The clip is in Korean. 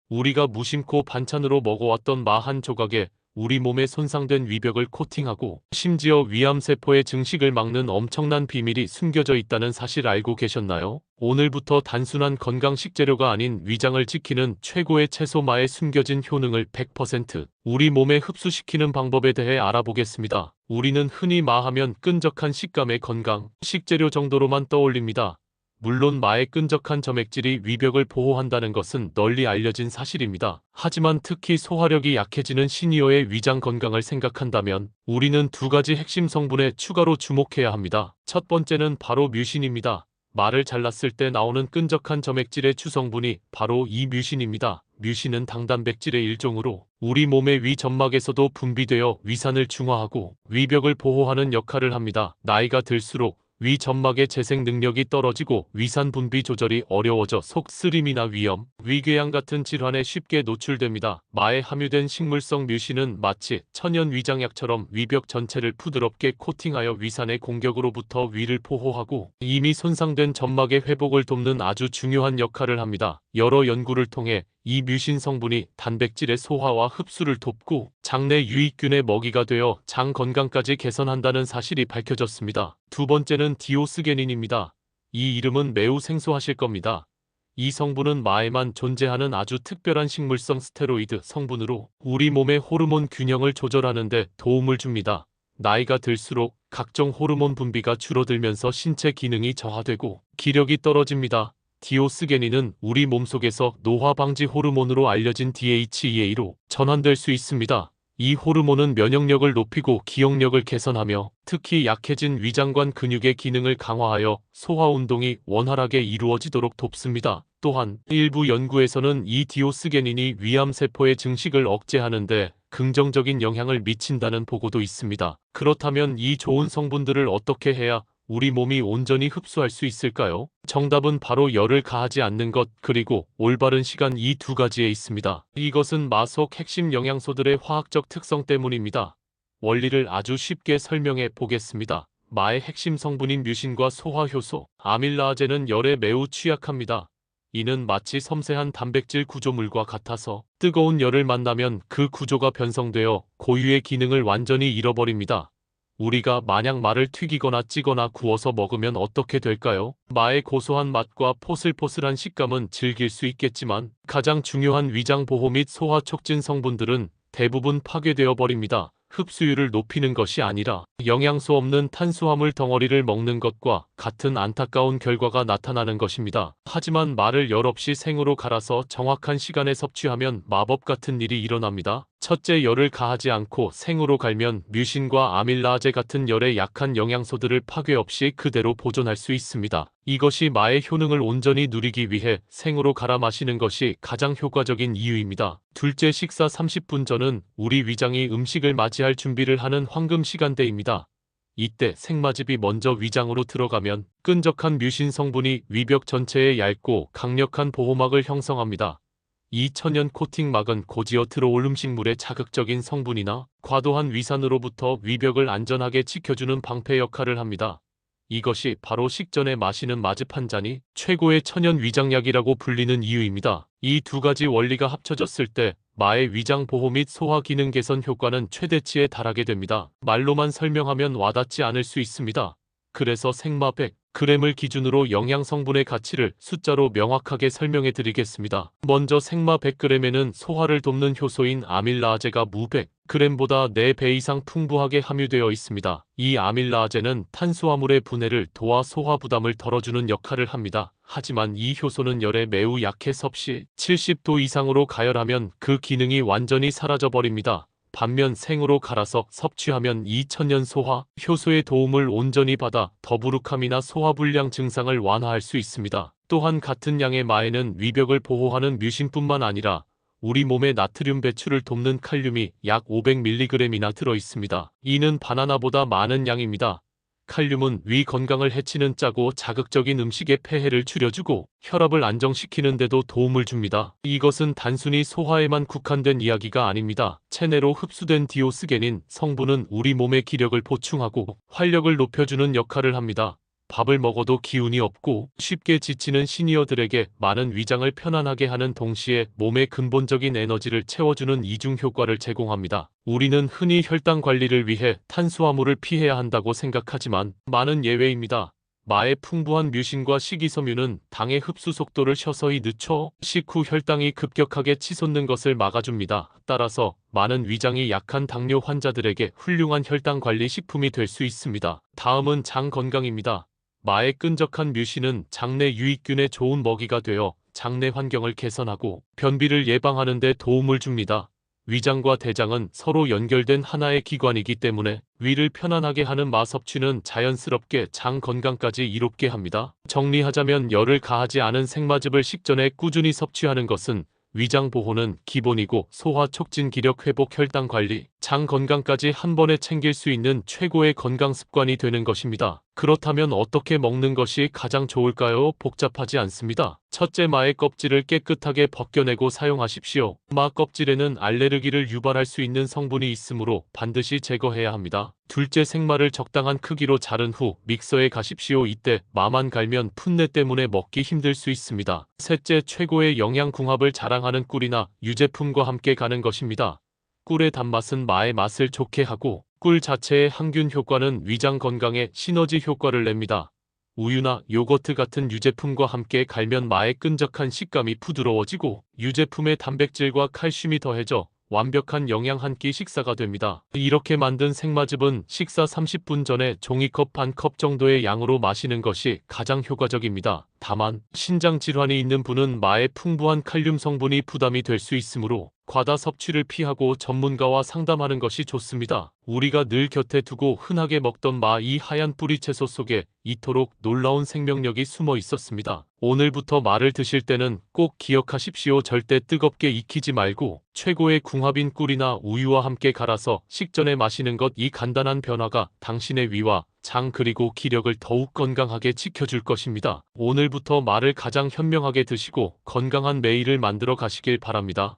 우리가 무심코 반찬으로 먹어왔던 마 한 조각에 우리 몸에 손상된 위벽을 코팅하고 심지어 위암세포의 증식을 막는 엄청난 비밀이 숨겨져 있다는 사실 알고 계셨나요? 오늘부터 단순한 건강 식재료가 아닌 위장을 지키는 최고의 채소마의 숨겨진 효능을 100% 우리 몸에 흡수시키는 방법에 대해 알아보겠습니다. 우리는 흔히 마하면 끈적한 식감의 건강 식재료 정도로만 떠올립니다. 물론 마의 끈적한 점액질이 위벽을 보호한다는 것은 널리 알려진 사실입니다. 하지만 특히 소화력이 약해지는 시니어의 위장 건강을 생각한다면 우리는 두 가지 핵심 성분에 추가로 주목해야 합니다. 첫 번째는 바로 뮤신입니다. 마를 잘랐을 때 나오는 끈적한 점액질의 주성분이 바로 이 뮤신입니다. 뮤신은 당단백질의 일종으로 우리 몸의 위 점막에서도 분비되어 위산을 중화하고 위벽을 보호하는 역할을 합니다. 나이가 들수록 위 점막의 재생 능력이 떨어지고 위산 분비 조절이 어려워져 속쓰림이나 위염, 위궤양 같은 질환에 쉽게 노출됩니다. 마에 함유된 식물성 뮤신은 마치 천연 위장약처럼 위벽 전체를 부드럽게 코팅하여 위산의 공격으로부터 위를 보호하고 이미 손상된 점막의 회복을 돕는 아주 중요한 역할을 합니다. 여러 연구를 통해 이 뮤신 성분이 단백질의 소화와 흡수를 돕고 장내 유익균의 먹이가 되어 장 건강까지 개선한다는 사실이 밝혀졌습니다. 두 번째는 디오스게닌입니다. 이 이름은 매우 생소하실 겁니다. 이 성분은 마에만 존재하는 아주 특별한 식물성 스테로이드 성분으로 우리 몸의 호르몬 균형을 조절하는 데 도움을 줍니다. 나이가 들수록 각종 호르몬 분비가 줄어들면서 신체 기능이 저하되고 기력이 떨어집니다. 디오스게닌은 우리 몸속에서 노화 방지 호르몬으로 알려진 DHEA로 전환될 수 있습니다. 이 호르몬은 면역력을 높이고 기억력을 개선하며 특히 약해진 위장관 근육의 기능을 강화하여 소화 운동이 원활하게 이루어지도록 돕습니다. 또한 일부 연구에서는 이 디오스게닌이 위암세포의 증식을 억제하는 데 긍정적인 영향을 미친다는 보고도 있습니다. 그렇다면 이 좋은 성분들을 어떻게 해야 우리 몸이 온전히 흡수할 수 있을까요? 정답은 바로 열을 가하지 않는 것 그리고 올바른 시간 이 두 가지에 있습니다. 이것은 마 속 핵심 영양소들의 화학적 특성 때문입니다. 원리를 아주 쉽게 설명해 보겠습니다. 마의 핵심 성분인 뮤신과 소화효소, 아밀라아제는 열에 매우 취약합니다. 이는 마치 섬세한 단백질 구조물과 같아서 뜨거운 열을 만나면 그 구조가 변성되어 고유의 기능을 완전히 잃어버립니다. 우리가 만약 마를 튀기거나 찌거나 구워서 먹으면 어떻게 될까요? 마의 고소한 맛과 포슬포슬한 식감은 즐길 수 있겠지만 가장 중요한 위장 보호 및 소화 촉진 성분들은 대부분 파괴되어 버립니다. 흡수율을 높이는 것이 아니라 영양소 없는 탄수화물 덩어리를 먹는 것과 같은 안타까운 결과가 나타나는 것입니다. 하지만 마를 열 없이 생으로 갈아서 정확한 시간에 섭취하면 마법 같은 일이 일어납니다. 첫째, 열을 가하지 않고 생으로 갈면 뮤신과 아밀라아제 같은 열에 약한 영양소들을 파괴 없이 그대로 보존할 수 있습니다. 이것이 마의 효능을 온전히 누리기 위해 생으로 갈아 마시는 것이 가장 효과적인 이유입니다. 둘째, 식사 30분 전은 우리 위장이 음식을 맞이할 준비를 하는 황금 시간대입니다. 이때 생마즙이 먼저 위장으로 들어가면 끈적한 뮤신 성분이 위벽 전체에 얇고 강력한 보호막을 형성합니다. 이 천연 코팅막은 고지어 들어올 음식물의 자극적인 성분이나 과도한 위산으로부터 위벽을 안전하게 지켜주는 방패 역할을 합니다. 이것이 바로 식전에 마시는 마즙 한 잔이 최고의 천연 위장약이라고 불리는 이유입니다. 이 두 가지 원리가 합쳐졌을 때 마의 위장 보호 및 소화 기능 개선 효과는 최대치에 달하게 됩니다. 말로만 설명하면 와닿지 않을 수 있습니다. 그래서 생마 100g을 기준으로 영양 성분의 가치를 숫자로 명확하게 설명해 드리겠습니다. 먼저 생마 100g에는 소화를 돕는 효소인 아밀라아제가 무 100g보다 4배 이상 풍부하게 함유되어 있습니다. 이 아밀라아제는 탄수화물의 분해를 도와 소화 부담을 덜어주는 역할을 합니다. 하지만 이 효소는 열에 매우 약해 섭씨 70도 이상으로 가열하면 그 기능이 완전히 사라져버립니다. 반면 생으로 갈아서 섭취하면 이 천연 소화 효소의 도움을 온전히 받아 더부룩함이나 소화불량 증상을 완화할 수 있습니다. 또한 같은 양의 마에는 위벽을 보호하는 뮤신뿐만 아니라 우리 몸의 나트륨 배출을 돕는 칼륨이 약 500mg이나 들어 있습니다. 이는 바나나보다 많은 양입니다. 칼륨은 위 건강을 해치는 짜고 자극적인 음식의 폐해를 줄여주고 혈압을 안정시키는 데도 도움을 줍니다. 이것은 단순히 소화에만 국한된 이야기가 아닙니다. 체내로 흡수된 디오스게닌 성분은 우리 몸의 기력을 보충하고 활력을 높여주는 역할을 합니다. 밥을 먹어도 기운이 없고 쉽게 지치는 시니어들에게 많은 위장을 편안하게 하는 동시에 몸의 근본적인 에너지를 채워주는 이중 효과를 제공합니다. 우리는 흔히 혈당 관리를 위해 탄수화물을 피해야 한다고 생각하지만 많은 예외입니다. 마의 풍부한 뮤신과 식이섬유는 당의 흡수 속도를 서서히 늦춰 식후 혈당이 급격하게 치솟는 것을 막아줍니다. 따라서 많은 위장이 약한 당뇨 환자들에게 훌륭한 혈당 관리 식품이 될 수 있습니다. 다음은 장 건강입니다. 마의 끈적한 뮤신은 장내 유익균의 좋은 먹이가 되어 장내 환경을 개선하고 변비를 예방하는 데 도움을 줍니다. 위장과 대장은 서로 연결된 하나의 기관이기 때문에 위를 편안하게 하는 마 섭취는 자연스럽게 장 건강까지 이롭게 합니다. 정리하자면 열을 가하지 않은 생마즙을 식전에 꾸준히 섭취하는 것은 위장 보호는 기본이고 소화 촉진, 기력 회복, 혈당 관리, 장 건강까지 한 번에 챙길 수 있는 최고의 건강 습관이 되는 것입니다. 그렇다면 어떻게 먹는 것이 가장 좋을까요? 복잡하지 않습니다. 첫째, 마의 껍질을 깨끗하게 벗겨내고 사용하십시오. 마 껍질에는 알레르기를 유발할 수 있는 성분이 있으므로 반드시 제거해야 합니다. 둘째, 생마를 적당한 크기로 자른 후 믹서에 가십시오. 이때 마만 갈면 풋내 때문에 먹기 힘들 수 있습니다. 셋째, 최고의 영양 궁합을 자랑하는 꿀이나 유제품과 함께 가는 것입니다. 꿀의 단맛은 마의 맛을 좋게 하고 꿀 자체의 항균 효과는 위장 건강에 시너지 효과를 냅니다. 우유나 요거트 같은 유제품과 함께 갈면 마의 끈적한 식감이 부드러워지고 유제품의 단백질과 칼슘이 더해져 완벽한 영양 한 끼 식사가 됩니다. 이렇게 만든 생마즙은 식사 30분 전에 종이컵 반 컵 정도의 양으로 마시는 것이 가장 효과적입니다. 다만 신장 질환이 있는 분은 마의 풍부한 칼륨 성분이 부담이 될 수 있으므로 과다 섭취를 피하고 전문가와 상담하는 것이 좋습니다. 우리가 늘 곁에 두고 흔하게 먹던 마, 이 하얀 뿌리채소 속에 이토록 놀라운 생명력이 숨어 있었습니다. 오늘부터 마를 드실 때는 꼭 기억하십시오. 절대 뜨겁게 익히지 말고 최고의 궁합인 꿀이나 우유와 함께 갈아서 식전에 마시는 것. 이 간단한 변화가 당신의 위와 장 그리고 기력을 더욱 건강하게 지켜줄 것입니다. 오늘부터 마를 가장 현명하게 드시고 건강한 매일을 만들어 가시길 바랍니다.